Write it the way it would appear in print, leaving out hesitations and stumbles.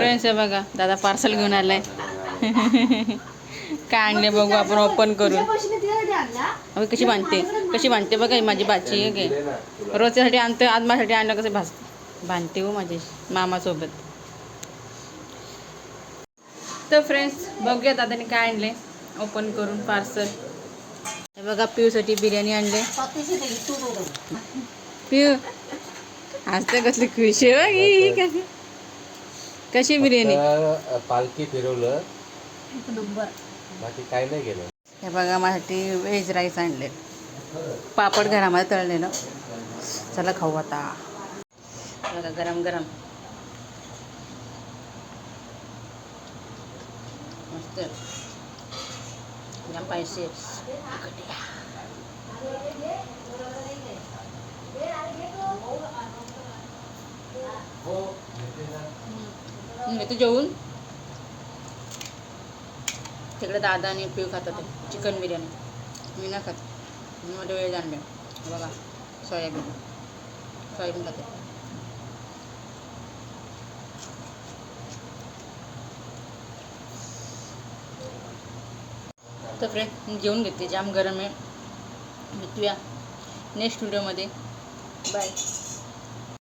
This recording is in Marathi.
फ्रेंड्स हे बघा दादा पार्सल घेऊन आलाय. काय आणले बघू आपण ओपन करून. अहो कशी बांधते बघा ही माझी बाची आहे की रोजच्यासाठी आणते आज माझ्यासाठी आणलं कसं बांधते हो माझी मामासोबत. तर फ्रेंड्स बघूया दादाने काय आणले ओपन करून पार्सल. हे बघा पिऊसाठी बिर्याणी आणले. पिऊ आज तर कसली खुश आहे. कशी बिर्याणी पालखी फिरवलं बाकी काय नाही गेलं. हे बघा माझ्यासाठी व्हेज राईस आणले. पापड घरामध्ये तळलेलं. चला खाऊ आता. बघा गरम गरम मस्त पाहिजे. येते जेवून. तिकडे दादा आणि पिऊ खातात चिकन बिर्याणी. मी ना खात. मी मध्ये वेळ आणले बघा सोयाबीन खाते. तर फ्रेंड जेवून घेते जाम गरम आहे. भेटूया नेक्स्ट व्हिडिओमध्ये. बाय.